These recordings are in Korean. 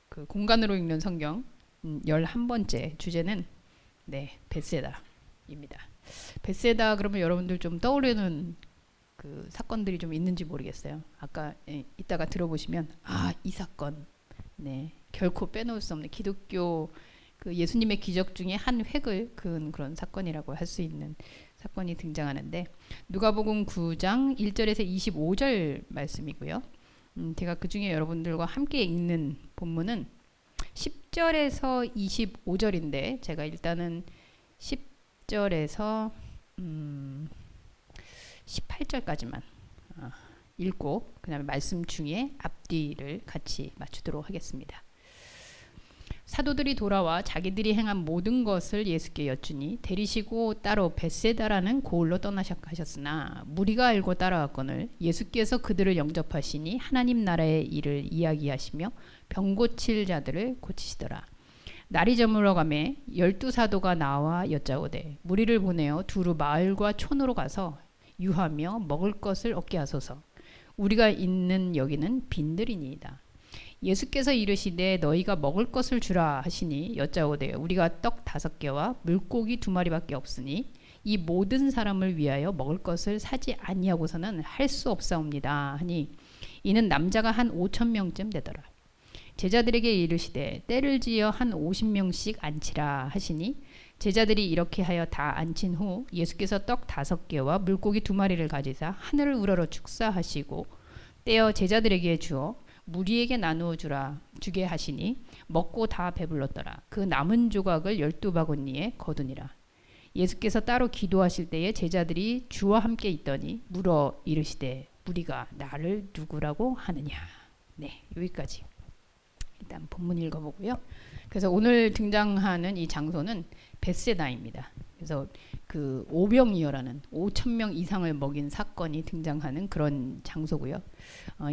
그 공간으로 읽는 성경 11번째 주제는 벳세다입니다. 벳세다 그러면 여러분들 좀 떠오르는 그 사건들이 좀 있는지 모르겠어요. 아까 이따가 들어보시면 이 사건 결코 빼놓을 수 없는 기독교 그 예수님의 기적 중에 한 획을 그은 그런 사건이라고 할 수 있는 사건이 등장하는데 누가복음 9장 1절에서 25절 말씀이고요. 제가 그 중에 여러분들과 함께 읽는 본문은 10절에서 25절인데 제가 일단은 10절에서 18절까지만 읽고 그 다음에 말씀 중에 앞뒤를 같이 맞추도록 하겠습니다. 사도들이 돌아와 자기들이 행한 모든 것을 예수께 여쭈니 데리시고 따로 벳세다라는 고을로 떠나셨으나 무리가 알고 따라왔거늘 예수께서 그들을 영접하시니 하나님 나라의 일을 이야기하시며 병 고칠 자들을 고치시더라. 날이 저물어가매 12사도가 나와 여짜오되 무리를 보내어 두루 마을과 촌으로 가서 유하며 먹을 것을 얻게 하소서. 우리가 있는 여기는 빈들이니이다. 예수께서 이르시되 너희가 먹을 것을 주라 하시니 여짜오되 우리가 떡 5개와 물고기 2마리밖에 없으니 이 모든 사람을 위하여 먹을 것을 사지 아니하고서는 할 수 없사옵니다 하니 이는 남자가 한 5,000명쯤 되더라. 제자들에게 이르시되 때를 지어 한 50명씩 앉히라 하시니 제자들이 이렇게 하여 다 앉힌 후 예수께서 떡 5개와 물고기 2마리를 가지사 하늘을 우러러 축사하시고 떼어 제자들에게 주어 무리에게 나누어 주게 하시니 먹고 다 배불렀더라. 그 남은 조각을 12바구니에 거두니라. 예수께서 따로 기도하실 때에 제자들이 주와 함께 있더니 물어 이르시되 무리가 나를 누구라고 하느냐. 여기까지 일단 본문 읽어보고요. 그래서 오늘 등장하는 이 장소는 벳세다입니다. 그래서 그 오병이어라는 5,000명 이상을 먹인 사건이 등장하는 그런 장소고요.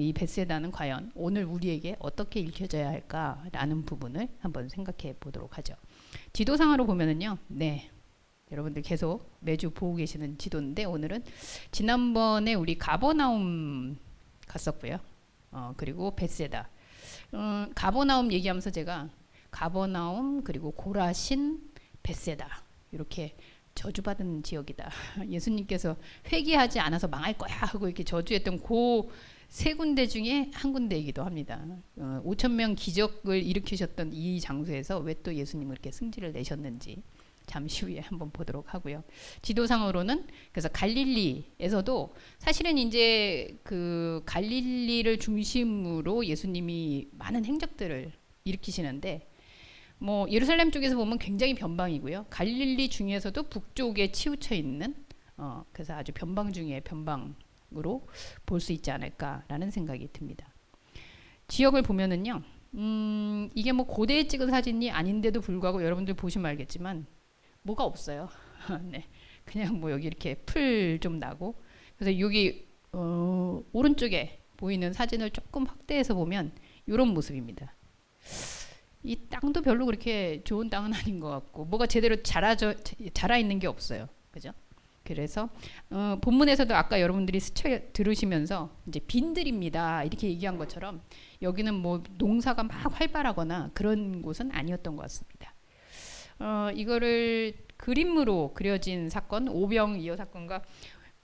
이 벳세다는 과연 오늘 우리에게 어떻게 읽혀져야 할까라는 부분을 한번 생각해 보도록 하죠. 지도상으로 보면은요, 여러분들 계속 매주 보고 계시는 지도인데 오늘은 지난번에 우리 가버나움 갔었고요. 그리고 벳세다. 가버나움 얘기하면서 제가 가버나움 그리고 고라신 벳세다 이렇게 저주받은 지역이다. 예수님께서 회개하지 않아서 망할 거야 하고 이렇게 저주했던 그 세 군데 중에 한 군데이기도 합니다. 5,000명 기적을 일으키셨던 이 장소에서 왜 또 예수님을 이렇게 승질을 내셨는지 잠시 후에 한번 보도록 하고요. 지도상으로는 그래서 갈릴리에서도 사실은 이제 그 갈릴리를 중심으로 예수님이 많은 행적들을 일으키시는데 뭐 예루살렘 쪽에서 보면 굉장히 변방이고요. 갈릴리 중에서도 북쪽에 치우쳐 있는 그래서 아주 변방 중에 변방으로 볼 수 있지 않을까라는 생각이 듭니다. 지역을 보면은요. 이게 뭐 고대에 찍은 사진이 아닌데도 불구하고 여러분들 보시면 알겠지만 뭐가 없어요. 그냥 뭐 여기 이렇게 풀 좀 나고 그래서 여기 오른쪽에 보이는 사진을 조금 확대해서 보면 이런 모습입니다. 이 땅도 별로 그렇게 좋은 땅은 아닌 것 같고 뭐가 제대로 자라 있는 게 없어요. 그죠? 그래서 본문에서도 아까 여러분들이 스쳐 들으시면서 이제 빈들입니다 이렇게 얘기한 것처럼 여기는 뭐 농사가 막 활발하거나 그런 곳은 아니었던 것 같습니다. 이거를 그림으로 그려진 사건 오병이어 사건과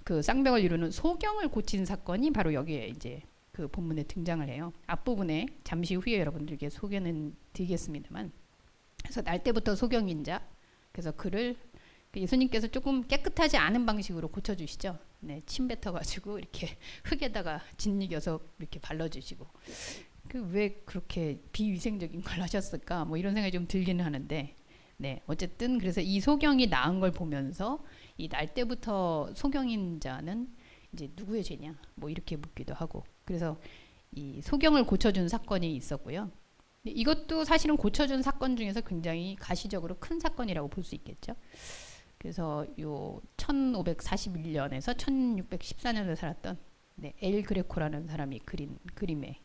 그 쌍벽을 이루는 소경을 고친 사건이 바로 여기에 이제 그 본문에 등장을 해요. 앞부분에 잠시 후에 여러분들께 소개는 드리겠습니다만 그래서 날 때부터 소경인 자 그래서 그를 예수님께서 조금 깨끗하지 않은 방식으로 고쳐주시죠. 침 뱉어가지고 이렇게 흙에다가 짓이겨서 이렇게 발라주시고 왜 그렇게 비위생적인 걸 하셨을까 뭐 이런 생각이 좀 들기는 하는데 어쨌든 그래서 이 소경이 나은 걸 보면서 이 날 때부터 소경인 자는 이제 누구의 죄냐 뭐 이렇게 묻기도 하고 그래서 이 소경을 고쳐준 사건이 있었고요. 이것도 사실은 고쳐준 사건 중에서 굉장히 가시적으로 큰 사건이라고 볼 수 있겠죠. 그래서 요 1541년에서 1614년에 살았던 엘 그레코라는 사람이 그린 그림에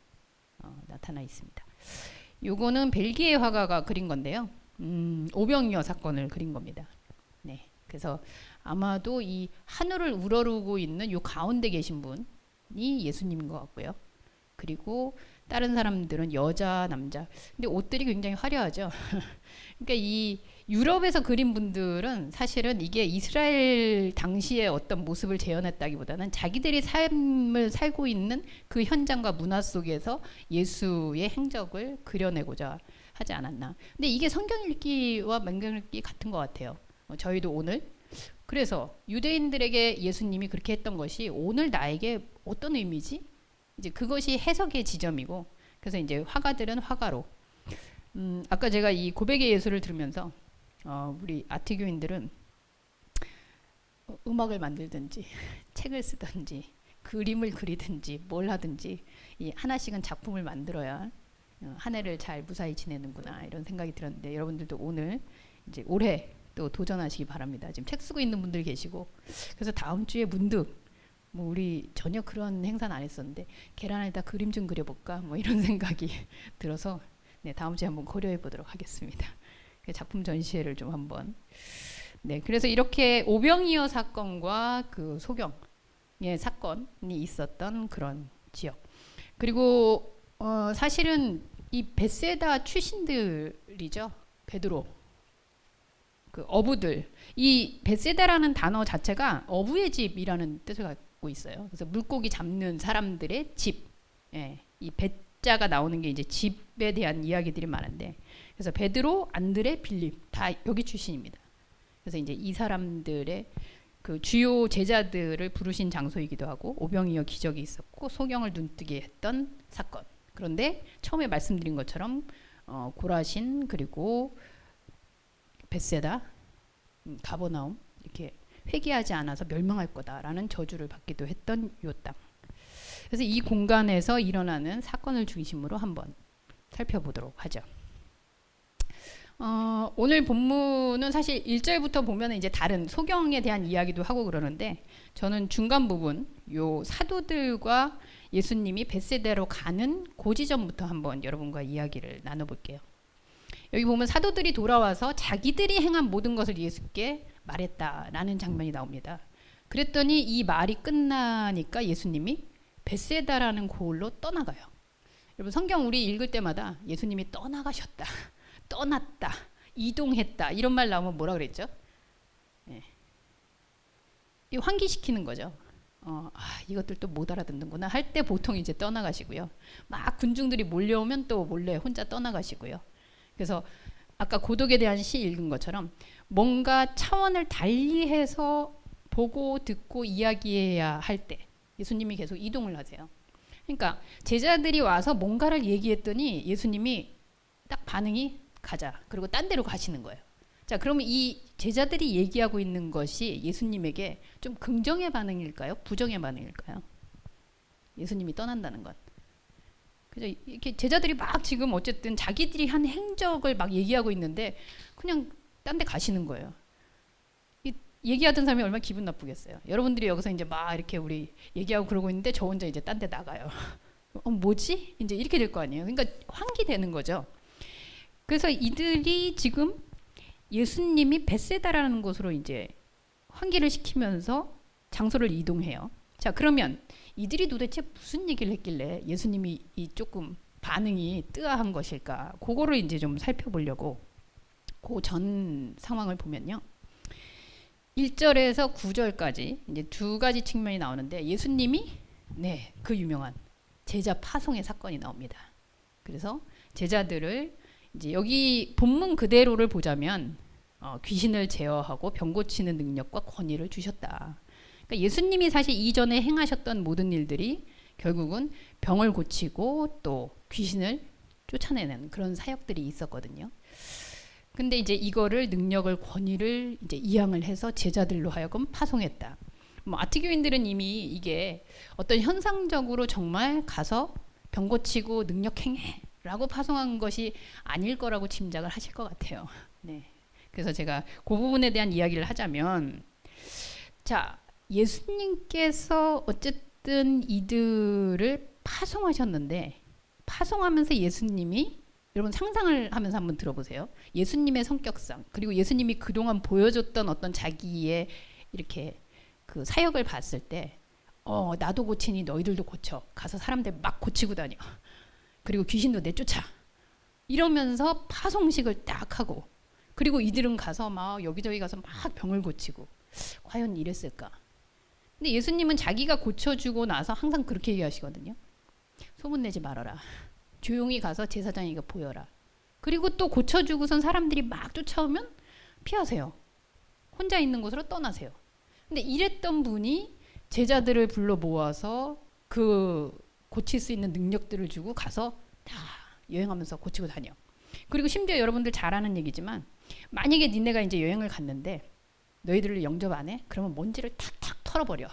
나타나 있습니다. 요거는 벨기에 화가가 그린 건데요. 오병이어 사건을 그린 겁니다. 그래서 아마도 이 하늘을 우러르고 있는 요 가운데 계신 분이 예수님인 것 같고요. 그리고 다른 사람들은 여자, 남자. 근데 옷들이 굉장히 화려하죠. 그러니까 이 유럽에서 그린 분들은 사실은 이게 이스라엘 당시의 어떤 모습을 재현했다기보다는 자기들이 삶을 살고 있는 그 현장과 문화 속에서 예수의 행적을 그려내고자 하지 않았나. 근데 이게 성경 읽기와 성경 읽기 같은 것 같아요. 저희도 오늘 그래서 유대인들에게 예수님이 그렇게 했던 것이 오늘 나에게 어떤 의미지? 이제 그것이 해석의 지점이고, 그래서 이제 화가들은 화가로. 아까 제가 이 고백의 예술을 들으면서 우리 아티교인들은 음악을 만들든지 책을 쓰든지 그림을 그리든지 뭘 하든지 이 하나씩은 작품을 만들어야 한 해를 잘 무사히 지내는구나 이런 생각이 들었는데, 여러분들도 오늘 이제 올해 또 도전하시기 바랍니다. 지금 책 쓰고 있는 분들 계시고, 그래서 다음 주에 문득 뭐 우리 전혀 그런 행사는 안 했었는데 계란에다 그림 좀 그려볼까 뭐 이런 생각이 들어서 네, 다음 주에 한번 고려해 보도록 하겠습니다. 작품 전시회를 좀 한번. 네, 그래서 이렇게 오병이어 사건과 그 소경의 사건이 있었던 그런 지역. 그리고 사실은 이 벳세다 출신들이죠. 베드로. 그 어부들. 이 벳세다라는 단어 자체가 어부의 집이라는 뜻을 갖고 있어요. 그래서 물고기 잡는 사람들의 집. 예, 이 벳자가 나오는 게 이제 집에 대한 이야기들이 많은데, 그래서 베드로, 안드레, 빌립 다 여기 출신입니다. 그래서 이제 이 사람들의 그 주요 제자들을 부르신 장소이기도 하고, 오병이어 기적이 있었고 소경을 눈뜨게 했던 사건. 그런데 처음에 말씀드린 것처럼 고라신 그리고 벳세다, 가버나움 이렇게 회개하지 않아서 멸망할 거다라는 저주를 받기도 했던 요 땅. 그래서 이 공간에서 일어나는 사건을 중심으로 한번 살펴보도록 하죠. 오늘 본문은 사실 1절부터 보면 이제 다른 소경에 대한 이야기도 하고 그러는데, 저는 중간 부분 요 사도들과 예수님이 벳세다로 가는 그 지점부터 한번 여러분과 이야기를 나눠볼게요. 여기 보면 사도들이 돌아와서 자기들이 행한 모든 것을 예수께 말했다라는 장면이 나옵니다. 그랬더니 이 말이 끝나니까 예수님이 벳세다라는 고을로 떠나가요. 여러분 성경 우리 읽을 때마다 예수님이 떠나가셨다, 떠났다, 이동했다 이런 말 나오면 뭐라 그랬죠? 예. 이 환기시키는 거죠. 이것들 또 못 알아듣는구나 할 때 보통 이제 떠나가시고요. 막 군중들이 몰려오면 또 몰래 혼자 떠나가시고요. 그래서 아까 고독에 대한 시 읽은 것처럼 뭔가 차원을 달리해서 보고 듣고 이야기해야 할 때 예수님이 계속 이동을 하세요. 그러니까 제자들이 와서 뭔가를 얘기했더니 예수님이 딱 반응이 가자. 그리고 딴 데로 가시는 거예요. 자, 그러면 이 제자들이 얘기하고 있는 것이 예수님에게 좀 긍정의 반응일까요? 부정의 반응일까요? 예수님이 떠난다는 건. 그죠? 이렇게 제자들이 막 지금 어쨌든 자기들이 한 행적을 막 얘기하고 있는데 그냥 딴 데 가시는 거예요. 얘기하던 사람이 얼마나 기분 나쁘겠어요. 여러분들이 여기서 이제 막 이렇게 우리 얘기하고 그러고 있는데 저 혼자 이제 딴 데 나가요. 뭐지? 이제 이렇게 될 거 아니에요. 그러니까 환기되는 거죠. 그래서 이들이 지금 예수님이 벳세다라는 곳으로 이제 환기를 시키면서 장소를 이동해요. 자, 그러면 이들이 도대체 무슨 얘기를 했길래 예수님이 이 조금 반응이 뜨아한 것일까? 그거를 이제 좀 살펴보려고 그 전 상황을 보면요. 1절에서 9절까지 이제 두 가지 측면이 나오는데, 예수님이 그 유명한 제자 파송의 사건이 나옵니다. 그래서 제자들을 이제 여기 본문 그대로를 보자면 귀신을 제어하고 병 고치는 능력과 권위를 주셨다. 그러니까 예수님이 사실 이전에 행하셨던 모든 일들이 결국은 병을 고치고 또 귀신을 쫓아내는 그런 사역들이 있었거든요. 근데 이제 이거를 능력을 권위를 이제 이양을 해서 제자들로 하여금 파송했다. 뭐 아티교인들은 이미 이게 어떤 현상적으로 정말 가서 병 고치고 능력 행해라고 파송한 것이 아닐 거라고 짐작을 하실 것 같아요. 네. 그래서 제가 그 부분에 대한 이야기를 하자면, 자, 예수님께서 어쨌든 이들을 파송하셨는데, 파송하면서 예수님이, 여러분 상상을 하면서 한번 들어보세요. 예수님의 성격상, 그리고 예수님이 그동안 보여줬던 어떤 자기의 이렇게 그 사역을 봤을 때 나도 고치니 너희들도 고쳐. 가서 사람들 막 고치고 다녀. 그리고 귀신도 내쫓아. 이러면서 파송식을 딱 하고, 그리고 이들은 가서 막 여기저기 가서 막 병을 고치고. 과연 이랬을까? 근데 예수님은 자기가 고쳐주고 나서 항상 그렇게 얘기하시거든요. 소문내지 말아라. 조용히 가서 제사장에게 보여라. 그리고 또 고쳐주고선 사람들이 막 쫓아오면 피하세요. 혼자 있는 곳으로 떠나세요. 근데 이랬던 분이 제자들을 불러 모아서 그 고칠 수 있는 능력들을 주고 가서 다 여행하면서 고치고 다녀. 그리고 심지어 여러분들 잘 아는 얘기지만, 만약에 니네가 이제 여행을 갔는데 너희들을 영접 안 해? 그러면 먼지를 탁탁 털어버려.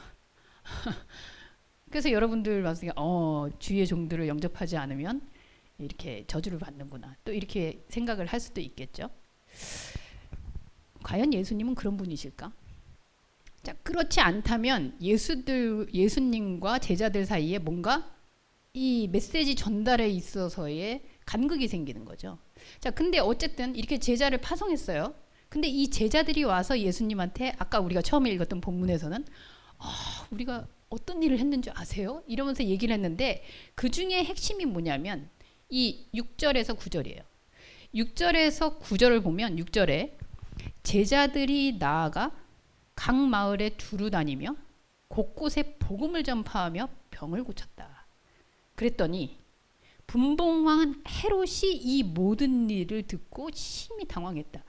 그래서 여러분들 봤을 때 주의 종들을 영접하지 않으면 이렇게 저주를 받는구나, 또 이렇게 생각을 할 수도 있겠죠. 과연 예수님은 그런 분이실까? 자, 그렇지 않다면 예수님과 제자들 사이에 뭔가 이 메시지 전달에 있어서의 간극이 생기는 거죠. 자, 근데 어쨌든 이렇게 제자를 파송했어요. 근데 이 제자들이 와서 예수님한테, 아까 우리가 처음에 읽었던 본문에서는 우리가 어떤 일을 했는지 아세요? 이러면서 얘기를 했는데, 그 중에 핵심이 뭐냐면 이 6절에서 9절이에요. 6절에서 9절을 보면, 6절에 제자들이 나아가 각 마을에 두루 다니며 곳곳에 복음을 전파하며 병을 고쳤다. 그랬더니 분봉왕 헤롯이 이 모든 일을 듣고 심히 당황했다.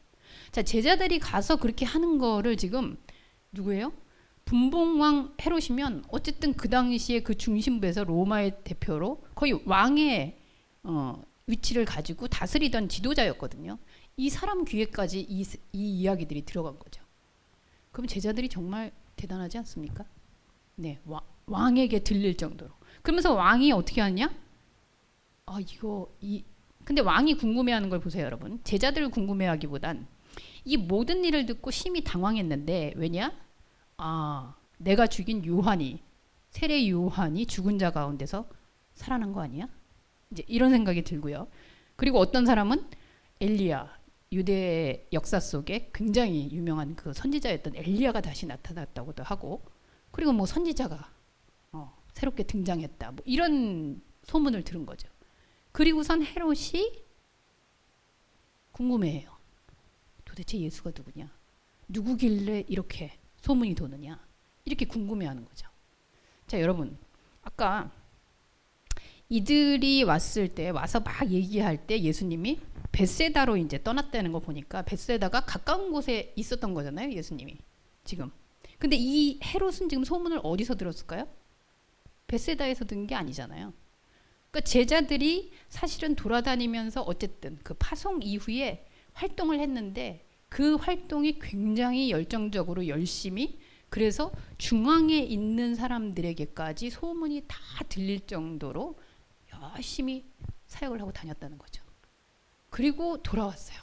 자, 제자들이 가서 그렇게 하는 거를 지금 누구예요? 분봉왕 헤롯이면 어쨌든 그 당시에 그 중심부에서 로마의 대표로 거의 왕의 위치를 가지고 다스리던 지도자였거든요. 이 사람 귀에까지 이 이야기들이 들어간 거죠. 그럼 제자들이 정말 대단하지 않습니까? 네, 왕에게 들릴 정도로. 그러면서 왕이 어떻게 하냐? 근데 왕이 궁금해하는 걸 보세요, 여러분. 제자들을 궁금해하기보단 이 모든 일을 듣고 심히 당황했는데, 왜냐? 내가 죽인 세례 요한이 죽은 자 가운데서 살아난 거 아니야? 이제 이런 생각이 들고요. 그리고 어떤 사람은 엘리야, 유대 역사 속에 굉장히 유명한 그 선지자였던 엘리야가 다시 나타났다고도 하고, 그리고 뭐 선지자가 새롭게 등장했다, 뭐 이런 소문을 들은 거죠. 그리고선 헤롯이 궁금해해요. 도대체 예수가 누구냐? 누구길래 이렇게 소문이 도느냐? 이렇게 궁금해하는 거죠. 자, 여러분, 아까 이들이 와서 막 얘기할 때 예수님이 벳세다로 이제 떠났다는 거 보니까, 벳세다가 가까운 곳에 있었던 거잖아요, 예수님이 지금. 근데 이 헤롯은 지금 소문을 어디서 들었을까요? 벳세다에서 든 게 아니잖아요. 그러니까 제자들이 사실은 돌아다니면서 어쨌든 그 파송 이후에 활동을 했는데, 그 활동이 굉장히 열정적으로 열심히, 그래서 중앙에 있는 사람들에게까지 소문이 다 들릴 정도로 열심히 사역을 하고 다녔다는 거죠. 그리고 돌아왔어요.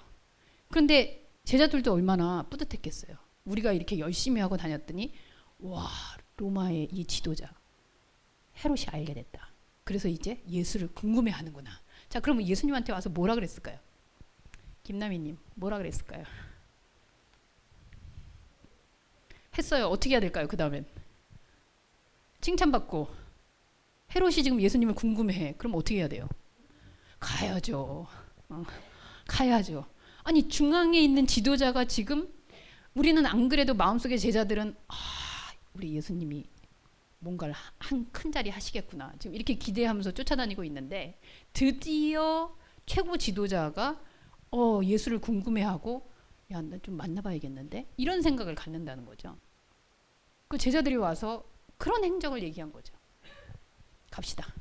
그런데 제자들도 얼마나 뿌듯했겠어요. 우리가 이렇게 열심히 하고 다녔더니 로마의 이 지도자 헤롯이 알게 됐다. 그래서 이제 예수를 궁금해하는구나. 자, 그러면 예수님한테 와서 뭐라 그랬을까요? 김남희님, 뭐라 그랬을까요? 했어요. 어떻게 해야 될까요? 그 다음엔 칭찬받고, 헤롯이 지금 예수님을 궁금해해. 그럼 어떻게 해야 돼요? 가야죠. 가야죠. 아니, 중앙에 있는 지도자가 지금, 우리는 안 그래도 마음속에 제자들은 우리 예수님이 뭔가를 한 큰 자리 하시겠구나, 지금 이렇게 기대하면서 쫓아다니고 있는데, 드디어 최고 지도자가 예수를 궁금해하고, 야, 나 좀 만나봐야겠는데, 이런 생각을 갖는다는 거죠. 그 제자들이 와서 그런 행적을 얘기한 거죠. 갑시다.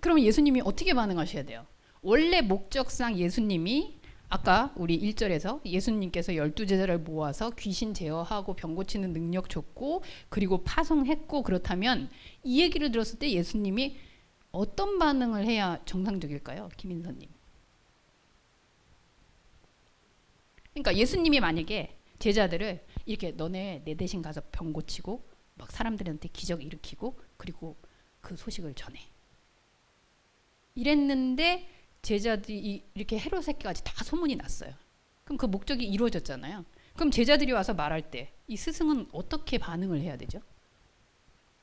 그러면 예수님이 어떻게 반응하셔야 돼요? 원래 목적상 예수님이, 아까 우리 1절에서 예수님께서 12제자를 모아서 귀신 제어하고 병 고치는 능력 줬고, 그리고 파송했고, 그렇다면 이 얘기를 들었을 때 예수님이 어떤 반응을 해야 정상적일까요? 김인선님. 그러니까 예수님이 만약에 제자들을 이렇게 너네 내 대신 가서 병 고치고 막 사람들한테 기적 일으키고 그리고 그 소식을 전해, 이랬는데 제자들이 이렇게 헤롯에게까지 다 소문이 났어요. 그럼 그 목적이 이루어졌잖아요. 그럼 제자들이 와서 말할 때 이 스승은 어떻게 반응을 해야 되죠?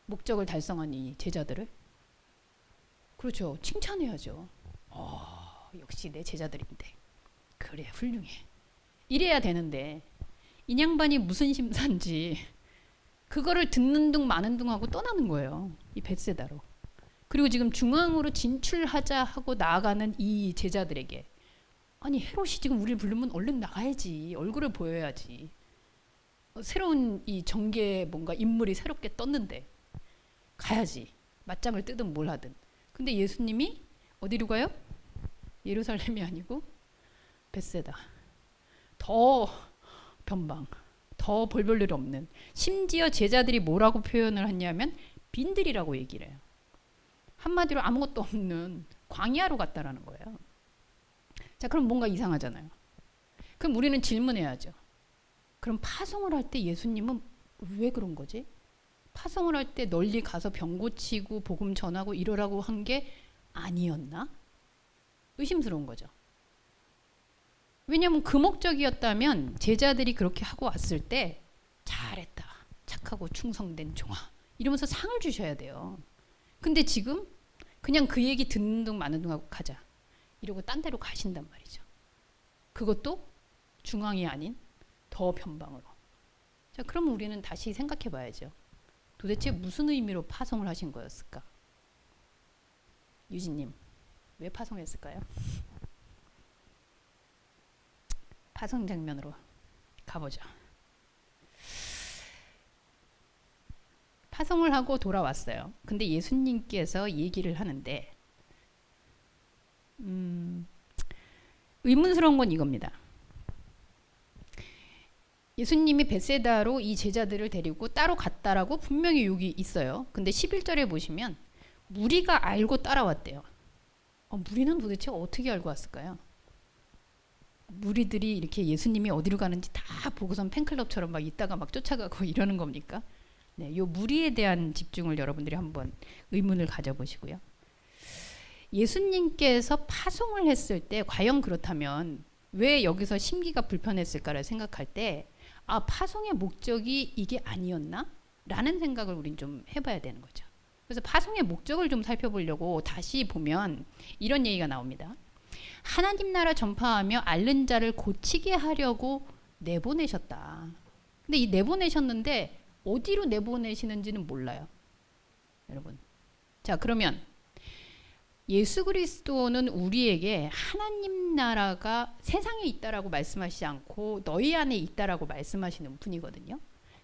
목적을 달성한 이 제자들을? 그렇죠. 칭찬해야죠. 역시 내 제자들인데. 그래, 훌륭해. 이래야 되는데 이 양반이 무슨 심산지 그거를 듣는 둥 마는 둥 하고 떠나는 거예요. 이 벳세다로. 그리고 지금 중앙으로 진출하자 하고 나아가는 이 제자들에게 아니 헤롯이 지금 우리를 부르면 얼른 나가야지. 얼굴을 보여야지. 새로운 이 정계에 뭔가 인물이 새롭게 떴는데 가야지. 맞짱을 뜨든 뭘 하든. 근데 예수님이 어디로 가요? 예루살렘이 아니고 벳세다. 더 변방. 더 볼 일 없는. 심지어 제자들이 뭐라고 표현을 했냐면 빈들이라고 얘기를 해요. 한마디로 아무것도 없는 광야로 갔다라는 거예요. 자, 그럼 뭔가 이상하잖아요. 그럼 우리는 질문해야죠. 그럼 파송을 할 때 예수님은 왜 그런 거지? 파송을 할 때 널리 가서 병 고치고 복음 전하고 이러라고 한 게 아니었나? 의심스러운 거죠. 왜냐하면 그 목적이었다면 제자들이 그렇게 하고 왔을 때 잘했다. 착하고 충성된 종아. 이러면서 상을 주셔야 돼요. 근데 지금 그냥 그 얘기 듣는 둥 마는 둥 하고 가자. 이러고 딴 데로 가신단 말이죠. 그것도 중앙이 아닌 더 변방으로. 자, 그럼 우리는 다시 생각해 봐야죠. 도대체 무슨 의미로 파송을 하신 거였을까? 유진님, 왜 파송했을까요? 파송 장면으로 가보죠. 파송을 하고 돌아왔어요. 근데 예수님께서 얘기를 하는데 의문스러운 건 이겁니다. 예수님이 벳세다로 이 제자들을 데리고 따로 갔다라고 분명히 여기 있어요. 근데 11절에 보시면 무리가 알고 따라왔대요. 무리는 도대체 어떻게 알고 왔을까요? 무리들이 이렇게 예수님이 어디로 가는지 다 보고선 팬클럽처럼 막 있다가 막 쫓아가고 이러는 겁니까? 네, 요 무리에 대한 집중을 여러분들이 한번 의문을 가져보시고요. 예수님께서 파송을 했을 때 과연 그렇다면 왜 여기서 심기가 불편했을까를 생각할 때 파송의 목적이 이게 아니었나? 라는 생각을 우린 좀 해봐야 되는 거죠. 그래서 파송의 목적을 좀 살펴보려고 다시 보면 이런 얘기가 나옵니다. 하나님 나라 전파하며 앓는 자를 고치게 하려고 내보내셨다. 근데 이 내보내셨는데 어디로 내보내시는지는 몰라요. 여러분. 자, 그러면 예수 그리스도는 우리에게 하나님 나라가 세상에 있다라고 말씀하시지 않고 너희 안에 있다라고 말씀하시는 분이거든요.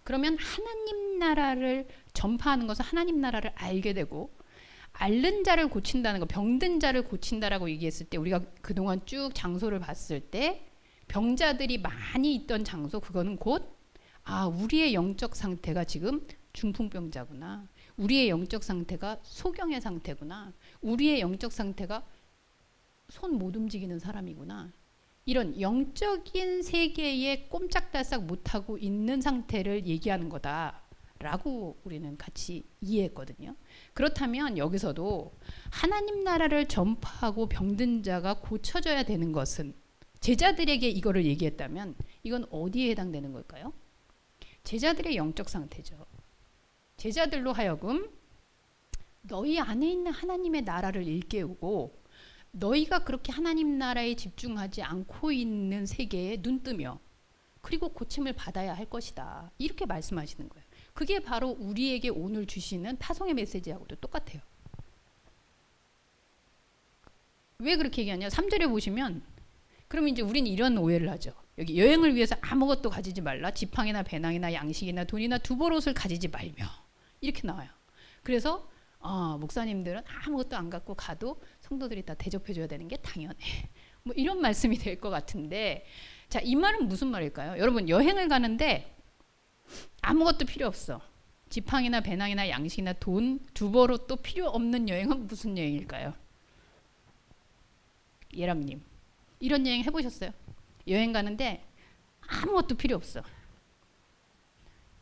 그러면 하나님 나라를 전파하는 것은 하나님 나라를 알게 되고 앓는 자를 고친다는 거, 병든 자를 고친다라고 얘기했을 때 우리가 그동안 쭉 장소를 봤을 때 병자들이 많이 있던 장소, 그거는 곧 우리의 영적 상태가 지금 중풍병자구나. 우리의 영적 상태가 소경의 상태구나. 우리의 영적 상태가 손 못 움직이는 사람이구나. 이런 영적인 세계에 꼼짝달싹 못하고 있는 상태를 얘기하는 거다라고 우리는 같이 이해했거든요. 그렇다면 여기서도 하나님 나라를 전파하고 병든 자가 고쳐져야 되는 것은 제자들에게 이거를 얘기했다면 이건 어디에 해당되는 걸까요? 제자들의 영적 상태죠. 제자들로 하여금 너희 안에 있는 하나님의 나라를 일깨우고 너희가 그렇게 하나님 나라에 집중하지 않고 있는 세계에 눈뜨며 그리고 고침을 받아야 할 것이다. 이렇게 말씀하시는 거예요. 그게 바로 우리에게 오늘 주시는 파송의 메시지하고도 똑같아요. 왜 그렇게 얘기하냐? 3절에 보시면 그럼 이제 우리는 이런 오해를 하죠. 여기 여행을 위해서 아무것도 가지지 말라. 지팡이나 배낭이나 양식이나 돈이나 두벌옷을 가지지 말며 이렇게 나와요. 그래서 목사님들은 아무것도 안 갖고 가도 성도들이 다 대접해줘야 되는 게 당연해. 뭐 이런 말씀이 될 것 같은데 자, 이 말은 무슨 말일까요? 여러분 여행을 가는데 아무것도 필요 없어. 지팡이나 배낭이나 양식이나 돈, 두벌옷도 필요 없는 여행은 무슨 여행일까요? 예람님 이런 여행 해보셨어요? 여행 가는데 아무것도 필요 없어.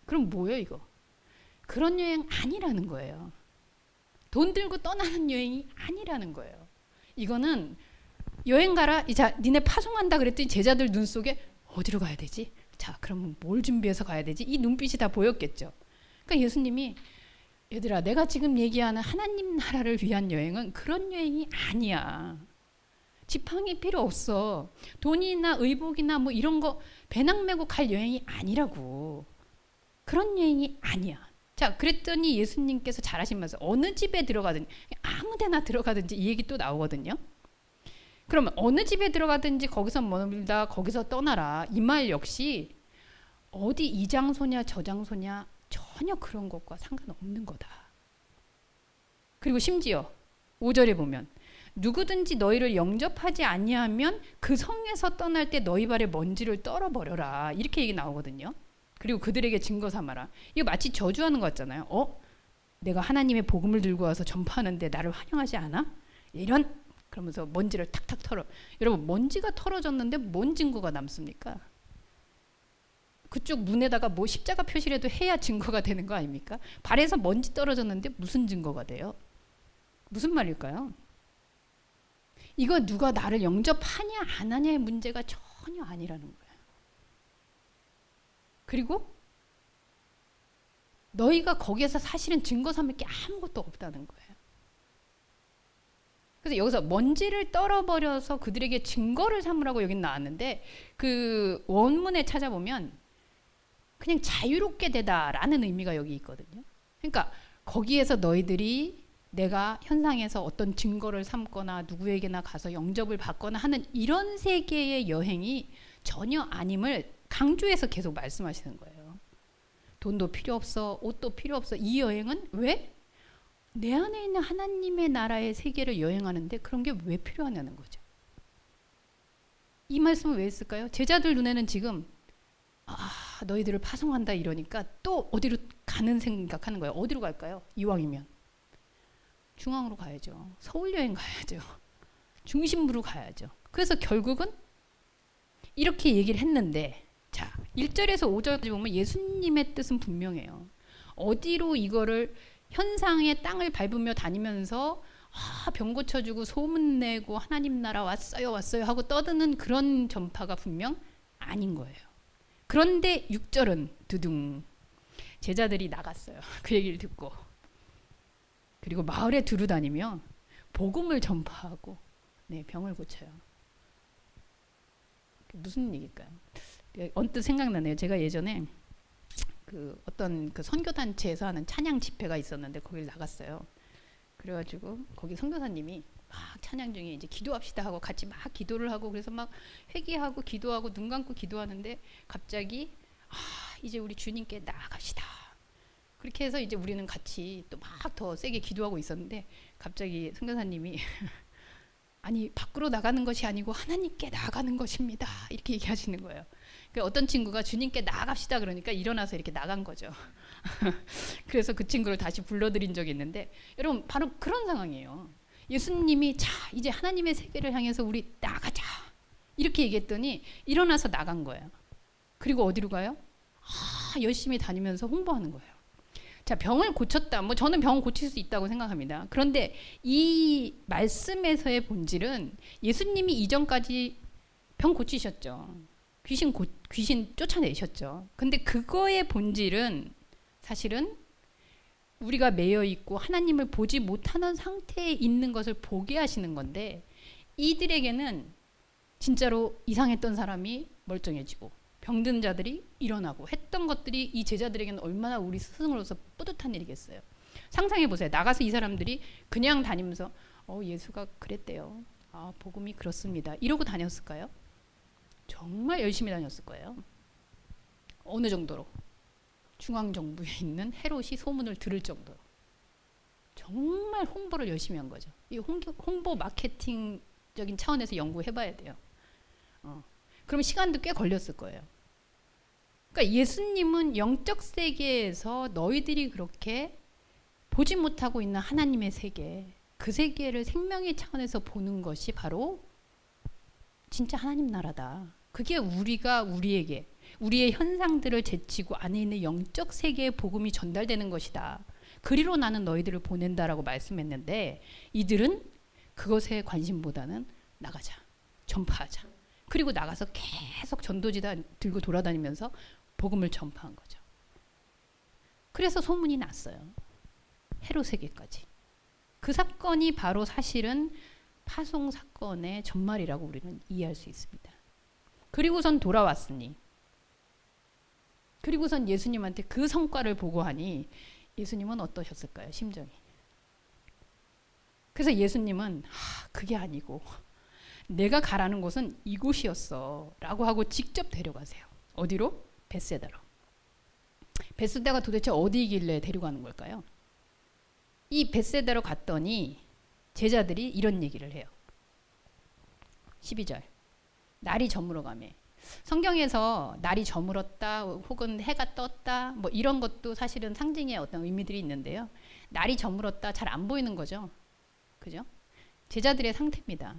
그럼 뭐예요 이거? 그런 여행 아니라는 거예요. 돈 들고 떠나는 여행이 아니라는 거예요. 이거는 여행 가라. 자, 니네 파송한다 그랬더니 제자들 눈 속에 어디로 가야 되지? 자, 그럼 뭘 준비해서 가야 되지? 이 눈빛이 다 보였겠죠. 그러니까 예수님이 얘들아, 내가 지금 얘기하는 하나님 나라를 위한 여행은 그런 여행이 아니야. 지팡이 필요 없어. 돈이나 의복이나 뭐 이런 거 배낭 메고 갈 여행이 아니라고. 그런 여행이 아니야. 자, 그랬더니 예수님께서 잘하시면서 어느 집에 들어가든지 아무 데나 들어가든지 이 얘기 또 나오거든요. 그러면 어느 집에 들어가든지 거기서 머물다 거기서 떠나라. 이 말 역시 어디 이 장소냐 저 장소냐 전혀 그런 것과 상관없는 거다. 그리고 심지어 5절에 보면 누구든지 너희를 영접하지 아니하면 그 성에서 떠날 때 너희 발에 먼지를 떨어버려라. 이렇게 얘기 나오거든요. 그리고 그들에게 증거 삼아라. 이거 마치 저주하는 것 같잖아요. 내가 하나님의 복음을 들고 와서 전파하는데 나를 환영하지 않아? 이런 그러면서 먼지를 탁탁 털어. 여러분, 먼지가 털어졌는데 뭔 증거가 남습니까? 그쪽 문에다가 뭐 십자가 표시라도 해야 증거가 되는 거 아닙니까? 발에서 먼지 떨어졌는데 무슨 증거가 돼요? 무슨 말일까요? 이거 누가 나를 영접하냐 안 하냐의 문제가 전혀 아니라는 거예요. 그리고 너희가 거기에서 사실은 증거 삼을 게 아무것도 없다는 거예요. 그래서 여기서 먼지를 떨어버려서 그들에게 증거를 삼으라고 여긴 나왔는데 그 원문에 찾아보면 그냥 자유롭게 되다라는 의미가 여기 있거든요. 그러니까 거기에서 너희들이 내가 현상에서 어떤 증거를 삼거나 누구에게나 가서 영접을 받거나 하는 이런 세계의 여행이 전혀 아님을 강조해서 계속 말씀하시는 거예요. 돈도 필요 없어, 옷도 필요 없어. 이 여행은 왜? 내 안에 있는 하나님의 나라의 세계를 여행하는데 그런 게 왜 필요하냐는 거죠. 이 말씀을 왜 했을까요? 제자들 눈에는 지금 너희들을 파송한다 이러니까 또 어디로 가는 생각하는 거예요. 어디로 갈까요? 이왕이면 중앙으로 가야죠. 서울 여행 가야죠. 중심부로 가야죠. 그래서 결국은 이렇게 얘기를 했는데, 자 1절에서 5절까지 보면 예수님의 뜻은 분명해요. 어디로 이거를 현상의 땅을 밟으며 다니면서 병 고쳐주고 소문내고 하나님 나라 왔어요 하고 떠드는 그런 전파가 분명 아닌 거예요. 그런데 6절은 두둥 제자들이 나갔어요. 그 얘기를 듣고. 그리고 마을에 두루 다니며 복음을 전파하고 병을 고쳐요. 무슨 얘기일까요? 언뜻 생각나네요. 제가 예전에 그 어떤 그 선교단체에서 하는 찬양 집회가 있었는데 거길 나갔어요. 그래가지고 거기 선교사님이 막 찬양 중에 이제 기도합시다 하고 같이 막 기도를 하고 그래서 막 회개하고 기도하고 눈 감고 기도하는데 갑자기 이제 우리 주님께 나아갑시다. 그렇게 해서 이제 우리는 같이 또 막 더 세게 기도하고 있었는데 갑자기 선교사님이 아니 밖으로 나가는 것이 아니고 하나님께 나아가는 것입니다. 이렇게 얘기하시는 거예요. 어떤 친구가 주님께 나아갑시다 그러니까 일어나서 이렇게 나간 거죠. 그래서 그 친구를 다시 불러들인 적이 있는데 여러분 바로 그런 상황이에요. 예수님이 자 이제 하나님의 세계를 향해서 우리 나가자 이렇게 얘기했더니 일어나서 나간 거예요. 그리고 어디로 가요? 열심히 다니면서 홍보하는 거예요. 자 병을 고쳤다. 뭐 저는 병을 고칠 수 있다고 생각합니다. 그런데 이 말씀에서의 본질은 예수님이 이전까지 병 고치셨죠. 귀신 쫓아내셨죠. 근데 그거의 본질은 사실은 우리가 매여 있고 하나님을 보지 못하는 상태에 있는 것을 보게 하시는 건데 이들에게는 진짜로 이상했던 사람이 멀쩡해지고 병든 자들이 일어나고 했던 것들이 이 제자들에게는 얼마나 우리 스승으로서 뿌듯한 일이겠어요. 상상해 보세요. 나가서 이 사람들이 그냥 다니면서 예수가 그랬대요. 복음이 그렇습니다. 이러고 다녔을까요? 정말 열심히 다녔을 거예요. 어느 정도로? 중앙정부에 있는 헤롯이 소문을 들을 정도로. 정말 홍보를 열심히 한 거죠. 이 홍보 마케팅적인 차원에서 연구해봐야 돼요. 그럼 시간도 꽤 걸렸을 거예요. 그러니까 예수님은 영적 세계에서 너희들이 그렇게 보지 못하고 있는 하나님의 세계, 그 세계를 생명의 차원에서 보는 것이 바로 진짜 하나님 나라다. 그게 우리가 우리에게 우리의 현상들을 제치고 안에 있는 영적 세계의 복음이 전달되는 것이다. 그리로 나는 너희들을 보낸다라고 말씀했는데 이들은 그것에 관심보다는 나가자, 전파하자. 그리고 나가서 계속 전도지다 들고 돌아다니면서 복음을 전파한 거죠. 그래서 소문이 났어요. 헤롯에게까지. 그 사건이 바로 사실은 파송 사건의 전말이라고 우리는 이해할 수 있습니다. 그리고선 돌아왔으니, 그리고선 예수님한테 그 성과를 보고하니 예수님은 어떠셨을까요? 심정이. 그래서 예수님은 그게 아니고 내가 가라는 곳은 이곳이었어 라고 하고 직접 데려가세요. 어디로? 벳세다로. 벳세다가 도대체 어디길래 데려가는 걸까요? 이 벳세다로 갔더니 제자들이 이런 얘기를 해요. 12절. 날이 저물어가매. 성경에서 날이 저물었다 혹은 해가 떴다 뭐 이런 것도 사실은 상징의 어떤 의미들이 있는데요. 날이 저물었다 잘 안 보이는 거죠. 그죠? 제자들의 상태입니다.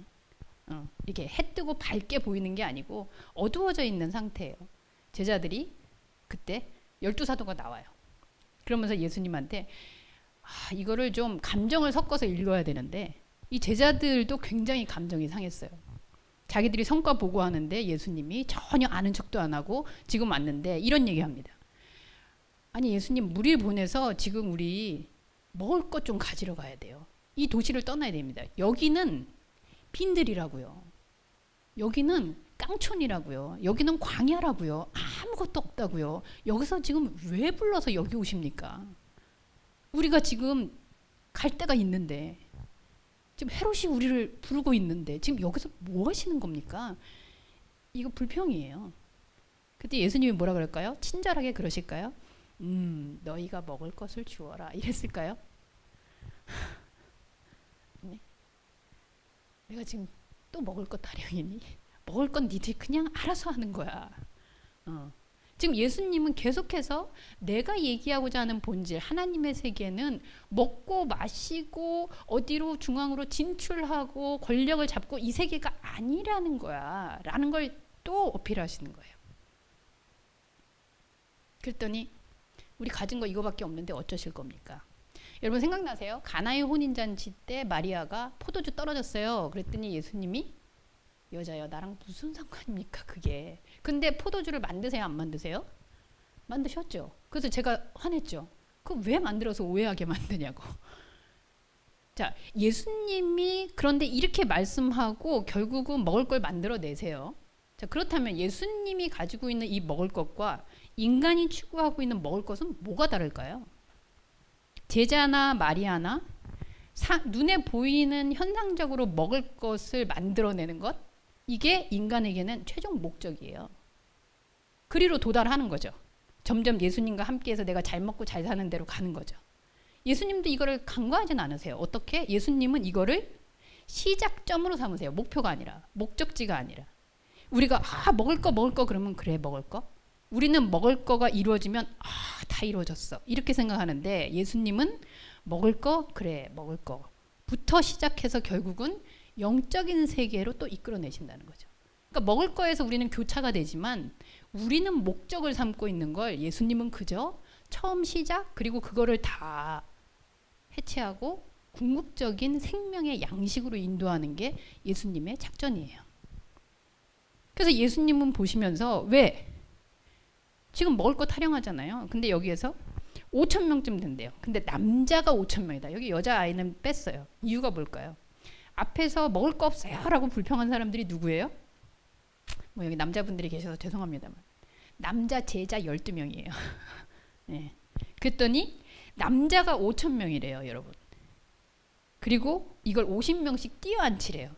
이렇게 해 뜨고 밝게 보이는 게 아니고 어두워져 있는 상태예요. 제자들이 그때 12사도가 나와요. 그러면서 예수님한테 이거를 좀 감정을 섞어서 읽어야 되는데 이 제자들도 굉장히 감정이 상했어요. 자기들이 성과 보고하는데 예수님이 전혀 아는 척도 안 하고 지금 왔는데 이런 얘기합니다. 아니 예수님 무리를 보내서 지금 우리 먹을 것 좀 가지러 가야 돼요. 이 도시를 떠나야 됩니다. 여기는 빈들이라고요. 여기는 깡촌이라고요. 여기는 광야라고요. 아무것도 없다고요. 여기서 지금 왜 불러서 여기 오십니까? 우리가 지금 갈 데가 있는데 지금 헤롯이 우리를 부르고 있는데 지금 여기서 뭐 하시는 겁니까? 이거 불평이에요. 그때 예수님이 뭐라 그럴까요? 친절하게 그러실까요? 너희가 먹을 것을 주어라 이랬을까요? 네? 내가 지금 또 먹을 것 타령이니? 먹을 건 니들이 그냥 알아서 하는 거야. 지금 예수님은 계속해서 내가 얘기하고자 하는 본질 하나님의 세계는 먹고 마시고 어디로 중앙으로 진출하고 권력을 잡고 이 세계가 아니라는 거야 라는 걸 또 어필하시는 거예요. 그랬더니 우리 가진 거 이거밖에 없는데 어쩌실 겁니까? 여러분 생각나세요? 가나의 혼인잔치 때 마리아가 포도주 떨어졌어요. 그랬더니 예수님이 여자여 나랑 무슨 상관입니까 그게. 근데 포도주를 만드세요 안 만드세요? 만드셨죠. 그래서 제가 화냈죠. 그거 왜 만들어서 오해하게 만드냐고. 자 예수님이 그런데 이렇게 말씀하고 결국은 먹을 걸 만들어내세요. 자 그렇다면 예수님이 가지고 있는 이 먹을 것과 인간이 추구하고 있는 먹을 것은 뭐가 다를까요? 제자나 마리아나 눈에 보이는 현상적으로 먹을 것을 만들어내는 것 이게 인간에게는 최종 목적이에요. 그리로 도달하는 거죠. 점점 예수님과 함께해서 내가 잘 먹고 잘 사는 대로 가는 거죠. 예수님도 이거를 간과하진 않으세요. 어떻게? 예수님은 이거를 시작점으로 삼으세요. 목표가 아니라 목적지가 아니라 우리가 먹을 거 그러면 그래 먹을 거 우리는 먹을 거가 이루어지면 다 이루어졌어 이렇게 생각하는데 예수님은 먹을 거 그래 먹을 거부터 시작해서 결국은 영적인 세계로 또 이끌어내신다는 거죠. 그러니까 먹을 거에서 우리는 교차가 되지만 우리는 목적을 삼고 있는 걸 예수님은 그저 처음 시작 그리고 그거를 다 해체하고 궁극적인 생명의 양식으로 인도하는 게 예수님의 작전이에요. 그래서 예수님은 보시면서 왜 지금 먹을 거 타령하잖아요. 근데 여기에서 5,000명쯤 된대요. 근데 남자가 5,000명이다. 여기 여자아이는 뺐어요. 이유가 뭘까요? 앞에서 먹을 거 없어요 라고 불평한 사람들이 누구예요? 뭐 여기 남자분들이 계셔서 죄송합니다만 남자 제자 12명이에요. 네. 그랬더니 남자가 5,000명이래요 여러분. 그리고 이걸 50명씩 띄어앉히래요.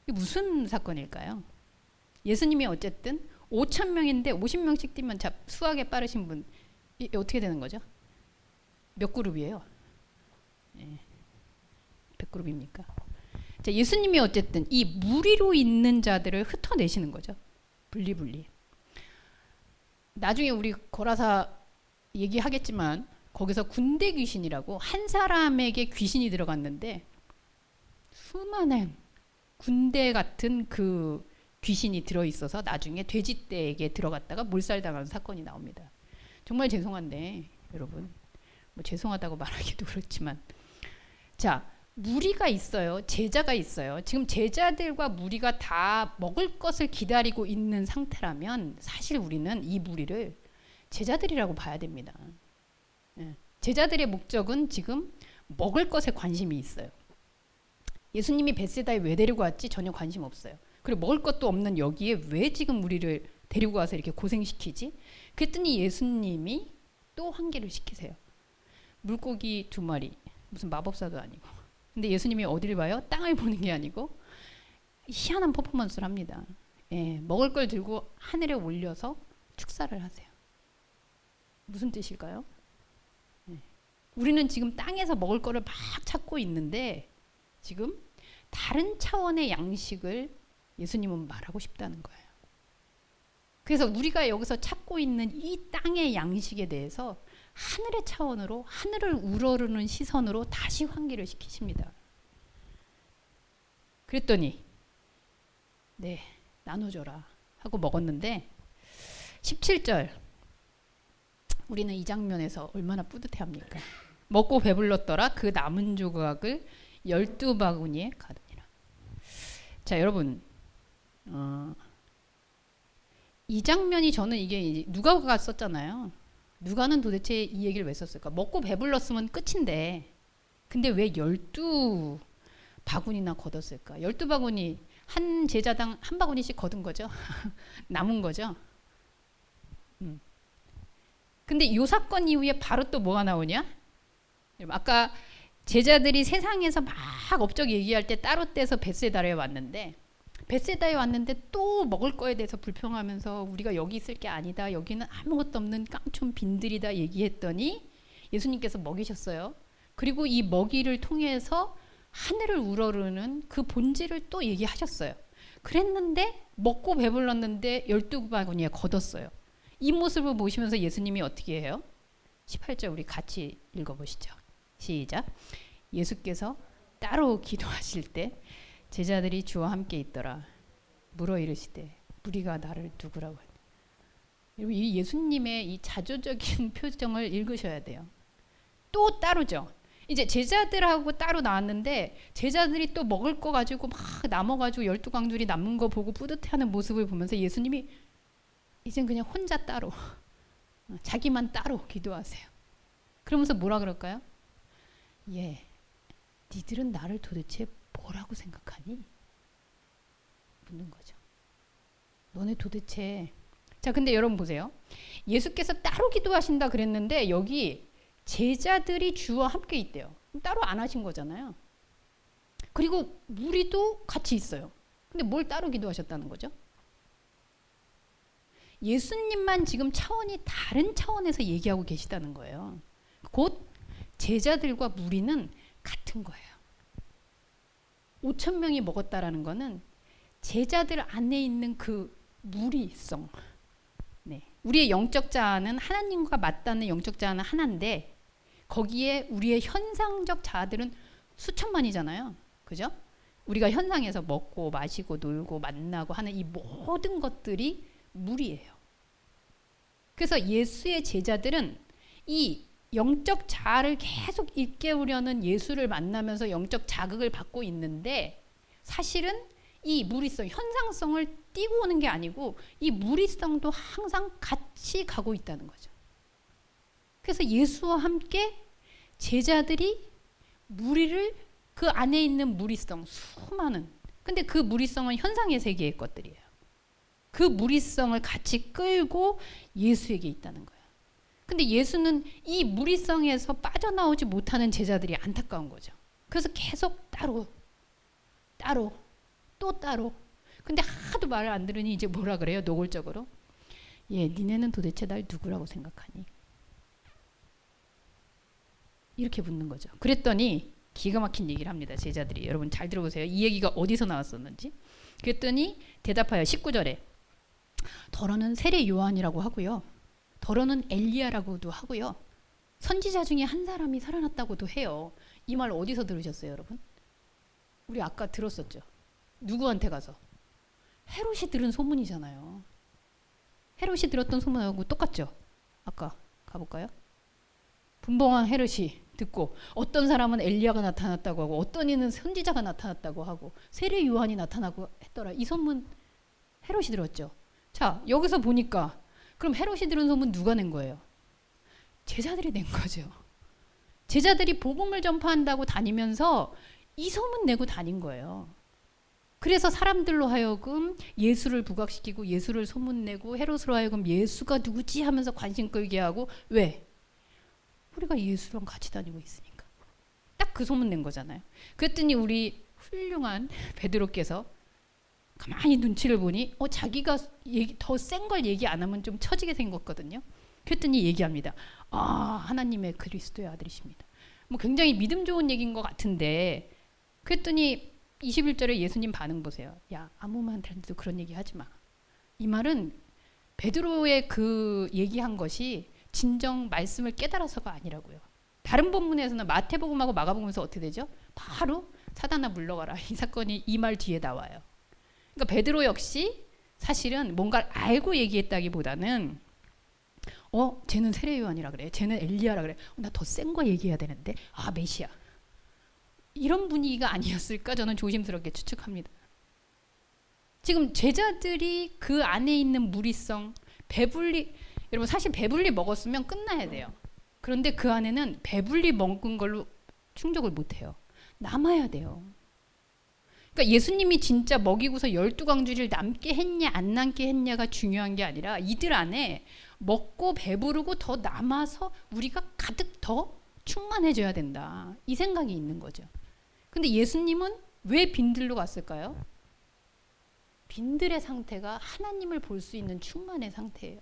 이게 무슨 사건일까요? 예수님이 어쨌든 5,000명인데 50명씩 뛰면 수학에 빠르신 분 어떻게 되는 거죠? 몇 그룹이에요? 네. 100그룹입니까? 자, 예수님이 어쨌든 이 무리로 있는 자들을 흩어내시는 거죠. 분리. 나중에 우리 거라사 얘기하겠지만 거기서 군대 귀신이라고 한 사람에게 귀신이 들어갔는데 수많은 군대 같은 그 귀신이 들어있어서 나중에 돼지떼에게 들어갔다가 몰살당하는 사건이 나옵니다. 정말 죄송한데 여러분 뭐 죄송하다고 말하기도 그렇지만 자 무리가 있어요. 제자가 있어요. 지금 제자들과 무리가 다 먹을 것을 기다리고 있는 상태라면 사실 우리는 이 무리를 제자들이라고 봐야 됩니다. 제자들의 목적은 지금 먹을 것에 관심이 있어요. 예수님이 벳세다에 왜 데리고 왔지? 전혀 관심 없어요. 그리고 먹을 것도 없는 여기에 왜 지금 우리를 데리고 와서 이렇게 고생시키지? 그랬더니 예수님이 또 한 개를 시키세요. 물고기 2마리. 무슨 마법사도 아니고. 근데 예수님이 어디를 봐요? 땅을 보는 게 아니고 희한한 퍼포먼스를 합니다. 예, 먹을 걸 들고 하늘에 올려서 축사를 하세요. 무슨 뜻일까요? 예. 우리는 지금 땅에서 먹을 거를 막 찾고 있는데 지금 다른 차원의 양식을 예수님은 말하고 싶다는 거예요. 그래서 우리가 여기서 찾고 있는 이 땅의 양식에 대해서 하늘의 차원으로, 하늘을 우러르는 시선으로 다시 환기를 시키십니다. 그랬더니 네, 나눠줘라 하고 먹었는데 17절, 우리는 이 장면에서 얼마나 뿌듯해합니까? 먹고 배불렀더라. 그 남은 조각을 12바구니에 가두니라. 자, 여러분, 이 장면이, 저는 이게 누가가 썼잖아요. 누가는 도대체 이 얘기를 왜 썼을까? 먹고 배불렀으면 끝인데 근데 왜 12바구니나 걷었을까? 12바구니, 한 제자당 한 바구니씩 거둔 거죠. 남은 거죠. 근데 이 사건 이후에 바로 또 뭐가 나오냐? 아까 제자들이 세상에서 막 업적 얘기할 때 따로 떼서 벳세다에 왔는데 또 먹을 거에 대해서 불평하면서 우리가 여기 있을 게 아니다. 여기는 아무것도 없는 깡총 빈들이다 얘기했더니 예수님께서 먹이셨어요. 그리고 이 먹이를 통해서 하늘을 우러르는 그 본질을 또 얘기하셨어요. 그랬는데 먹고 배불렀는데 12바구니에 걷었어요. 이 모습을 보시면서 예수님이 어떻게 해요? 18절 우리 같이 읽어보시죠. 시작. 예수께서 따로 기도하실 때 제자들이 주와 함께 있더라. 물어 이르시되 무리가 나를 누구라고 하냐. 여러분, 이 예수님의 이 자조적인 표정을 읽으셔야 돼요. 또 따로죠. 이제 제자들하고 따로 나왔는데 제자들이 또 먹을 거 가지고 막 남아가지고 12강줄이 남은 거 보고 뿌듯해하는 모습을 보면서 예수님이 이젠 그냥 혼자 따로, 자기만 따로 기도하세요. 그러면서 뭐라 그럴까요? 예, 니들은 나를 도대체 뭐라고 생각하니? 묻는 거죠. 너네 도대체. 자, 근데 여러분 보세요. 예수께서 따로 기도하신다 그랬는데 여기 제자들이 주와 함께 있대요. 따로 안 하신 거잖아요. 그리고 무리도 같이 있어요. 근데 뭘 따로 기도하셨다는 거죠? 예수님만 지금 차원이 다른 차원에서 얘기하고 계시다는 거예요. 곧 제자들과 무리는 같은 거예요. 5,000명이 먹었다라는 거는 제자들 안에 있는 그 무리성. 네. 우리의 영적 자아는 하나님과 맞닿는 영적 자아는 하나인데 거기에 우리의 현상적 자아들은 수천만이잖아요. 그죠? 우리가 현상에서 먹고 마시고 놀고 만나고 하는 이 모든 것들이 무리예요. 그래서 예수의 제자들은 이 영적 자아를 계속 일깨우려는 예수를 만나면서 영적 자극을 받고 있는데 사실은 이 무리성, 현상성을 띄고 오는 게 아니고 이 무리성도 항상 같이 가고 있다는 거죠. 그래서 예수와 함께 제자들이 무리를, 그 안에 있는 무리성, 수많은, 근데 그 무리성은 현상의 세계의 것들이에요. 그 무리성을 같이 끌고 예수에게 있다는 거예요. 근데 예수는 이 무리성에서 빠져나오지 못하는 제자들이 안타까운 거죠. 그래서 계속 따로 또 따로. 근데 하도 말을 안 들으니 이제 뭐라 그래요? 노골적으로. 예, 니네는 도대체 날 누구라고 생각하니? 이렇게 묻는 거죠. 그랬더니 기가 막힌 얘기를 합니다. 제자들이. 여러분 잘 들어보세요. 이 얘기가 어디서 나왔었는지. 그랬더니 대답하여 19절에 더러는 세례 요한이라고 하고요. 더러는 엘리야라고도 하고요. 선지자 중에 한 사람이 살아났다고도 해요. 이 말 어디서 들으셨어요, 여러분? 우리 아까 들었었죠. 누구한테 가서? 헤롯이 들은 소문이잖아요. 헤롯이 들었던 소문하고 똑같죠? 아까 가볼까요? 분봉한 헤롯이 듣고 어떤 사람은 엘리야가 나타났다고 하고 어떤 이는 선지자가 나타났다고 하고 세례 요한이 나타나고 했더라. 이 소문 헤롯이 들었죠. 자, 여기서 보니까 그럼 헤롯이 들은 소문 누가 낸 거예요? 제자들이 낸 거죠. 제자들이 복음을 전파한다고 다니면서 이 소문 내고 다닌 거예요. 그래서 사람들로 하여금 예수를 부각시키고 예수를 소문내고 헤롯으로 하여금 예수가 누구지 하면서 관심 끌게 하고. 왜? 우리가 예수랑 같이 다니고 있으니까. 딱 그 소문 낸 거잖아요. 그랬더니 우리 훌륭한 베드로께서 가만히 눈치를 보니 자기가 더 센 걸 얘기 안 하면 좀 처지게 생겼거든요. 그랬더니 얘기합니다. 하나님의 그리스도의 아들이십니다. 뭐 굉장히 믿음 좋은 얘기인 것 같은데, 그랬더니 21절에 예수님 반응 보세요. 야, 아무한테도 그런 얘기 하지 마. 이 말은 베드로의 그 얘기한 것이 진정 말씀을 깨달아서가 아니라고요. 다른 본문에서는 마태복음하고 마가복음에서 어떻게 되죠? 바로 사단아 물러가라. 이 사건이 이 말 뒤에 나와요. 그러니까 베드로 역시 사실은 뭔가를 알고 얘기했다기보다는 쟤는 세례 요한이라 그래. 쟤는 엘리야라 그래. 나 더 센 거 얘기해야 되는데. 메시아. 이런 분위기가 아니었을까 저는 조심스럽게 추측합니다. 지금 제자들이 그 안에 있는 무리성, 배불리, 여러분 사실 배불리 먹었으면 끝나야 돼요. 그런데 그 안에는 배불리 먹은 걸로 충족을 못해요. 남아야 돼요. 그러니까 예수님이 진짜 먹이고서 12광주리를 남게 했냐 안 남게 했냐가 중요한 게 아니라 이들 안에 먹고 배부르고 더 남아서 우리가 가득 더 충만해져야 된다. 이 생각이 있는 거죠. 근데 예수님은 왜 빈들로 갔을까요? 빈들의 상태가 하나님을 볼 수 있는 충만의 상태예요.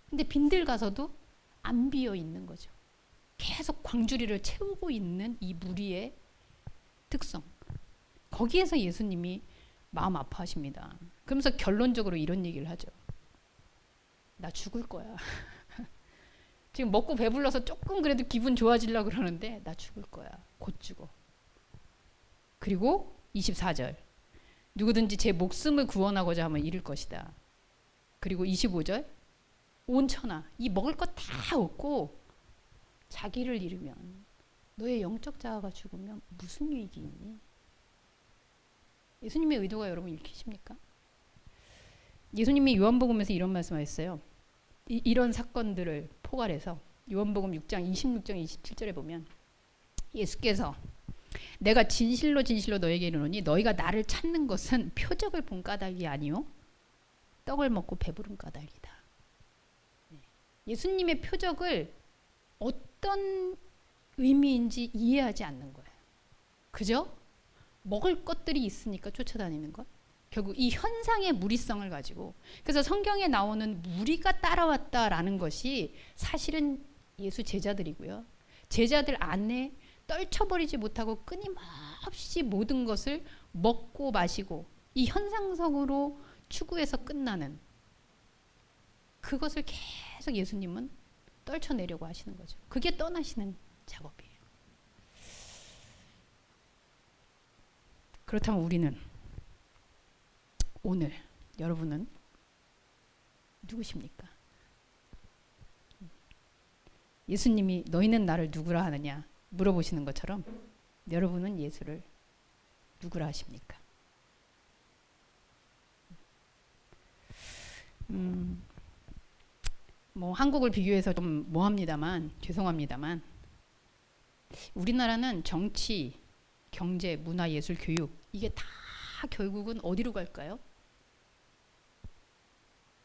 근데 빈들 가서도 안 비어 있는 거죠. 계속 광주리를 채우고 있는 이 무리의 특성. 거기에서 예수님이 마음 아파하십니다. 그러면서 결론적으로 이런 얘기를 하죠. 나 죽을 거야. 지금 먹고 배불러서 조금 그래도 기분 좋아지려고 그러는데 나 죽을 거야. 곧 죽어. 그리고 24절. 누구든지 제 목숨을 구원하고자 하면 잃을 것이다. 그리고 25절. 온 천하 이 먹을 것 다 얻고 자기를 잃으면 너의 영적 자아가 죽으면 무슨 유익이 있니? 예수님의 의도가 여러분 읽히십니까? 예수님이 요한복음에서 이런 말씀하셨어요. 이런 사건들을 포괄해서 요한복음 6장 26장 27절에 보면 예수께서 내가 진실로 진실로 너에게 이르노니 너희가 나를 찾는 것은 표적을 본 까닭이 아니요 떡을 먹고 배부른 까닭이다. 예수님의 표적을 어떤 의미인지 이해하지 않는 거예요. 그죠? 먹을 것들이 있으니까 쫓아다니는 것. 결국 이 현상의 무리성을 가지고, 그래서 성경에 나오는 무리가 따라왔다라는 것이 사실은 예수 제자들이고요. 제자들 안에 떨쳐버리지 못하고 끊임없이 모든 것을 먹고 마시고 이 현상성으로 추구해서 끝나는 그것을 계속 예수님은 떨쳐내려고 하시는 거죠. 그게 떠나시는 작업이에요. 그렇다면 우리는 오늘 여러분은 누구십니까? 예수님이 너희는 나를 누구라 하느냐 물어보시는 것처럼 여러분은 예수를 누구라 하십니까? 뭐 한국을 비교해서 좀 뭐합니다만 죄송합니다만 우리나라는 정치, 경제, 문화, 예술, 교육 이게 다 결국은 어디로 갈까요?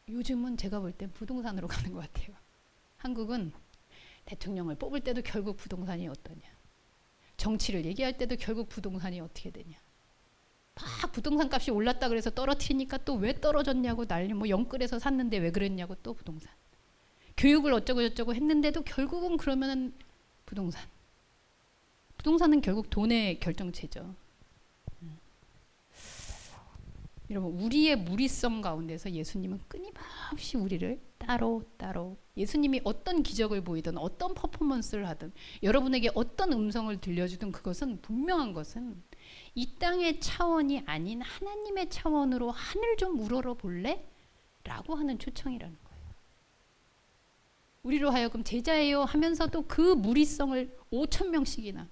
요즘은 제가 볼 땐 부동산으로 가는 것 같아요. 한국은 대통령을 뽑을 때도 결국 부동산이 어떠냐, 정치를 얘기할 때도 결국 부동산이 어떻게 되냐, 막 부동산 값이 올랐다 그래서 떨어뜨리니까 또 왜 떨어졌냐고 난리, 뭐 영끌에서 샀는데 왜 그랬냐고 또 부동산, 교육을 어쩌고 저쩌고 했는데도 결국은 그러면은 부동산은 결국 돈의 결정체죠. 여러분 우리의 무리성 가운데서 예수님은 끊임없이 우리를 따로 예수님이 어떤 기적을 보이든 어떤 퍼포먼스를 하든 여러분에게 어떤 음성을 들려주든 그것은 분명한 것은 이 땅의 차원이 아닌 하나님의 차원으로 하늘 좀 우러러 볼래? 라고 하는 초청이라는 거예요. 우리로 하여금 제자예요 하면서도 그 무리성을 5,000명씩이나,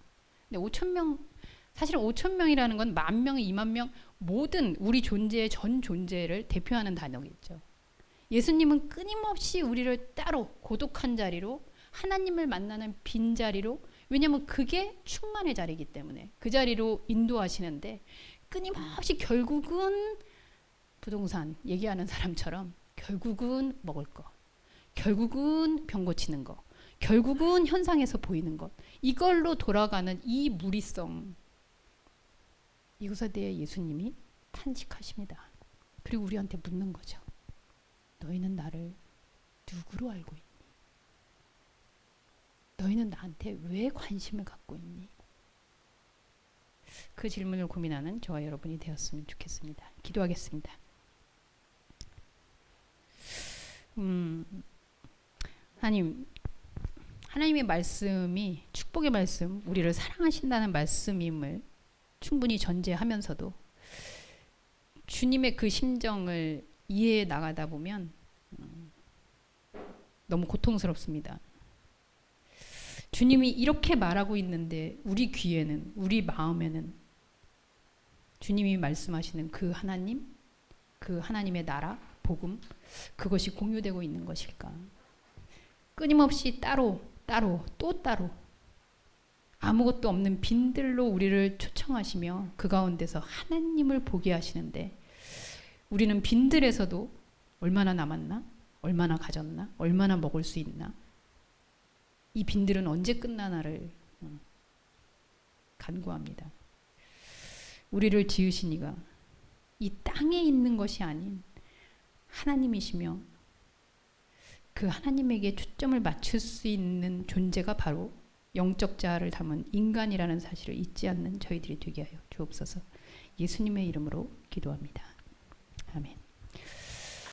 근데 5,000명, 사실 5,000명이라는 건 10,000명, 20,000명 모든 우리 존재의 전 존재를 대표하는 단어겠죠. 예수님은 끊임없이 우리를 따로 고독한 자리로, 하나님을 만나는 빈자리로, 왜냐하면 그게 충만의 자리이기 때문에 그 자리로 인도하시는데 끊임없이 결국은 부동산 얘기하는 사람처럼 결국은 먹을 거, 결국은 병 고치는 거, 결국은 현상에서 보이는 것, 이걸로 돌아가는 이 무리성, 이것에 대해 예수님이 탄식하십니다. 그리고 우리한테 묻는 거죠. 너희는 나를 누구로 알고 있니? 너희는 나한테 왜 관심을 갖고 있니? 그 질문을 고민하는 저와 여러분이 되었으면 좋겠습니다. 기도하겠습니다. 하나님의 말씀이 축복의 말씀, 우리를 사랑하신다는 말씀임을 충분히 전제하면서도 주님의 그 심정을 이해해 나가다 보면 너무 고통스럽습니다. 주님이 이렇게 말하고 있는데 우리 귀에는, 우리 마음에는 주님이 말씀하시는 그 하나님, 그 하나님의 나라, 복음, 그것이 공유되고 있는 것일까? 끊임없이 따로 또 따로 아무것도 없는 빈들로 우리를 초청하시며 그 가운데서 하나님을 보게 하시는데 우리는 빈들에서도 얼마나 남았나? 얼마나 가졌나? 얼마나 먹을 수 있나? 이 빈들은 언제 끝나나를 간구합니다. 우리를 지으신 이가 이 땅에 있는 것이 아닌 하나님이시며 그 하나님에게 초점을 맞출 수 있는 존재가 바로 영적 자아를 담은 인간이라는 사실을 잊지 않는 저희들이 되게 하여 주옵소서. 예수님의 이름으로 기도합니다. 아멘.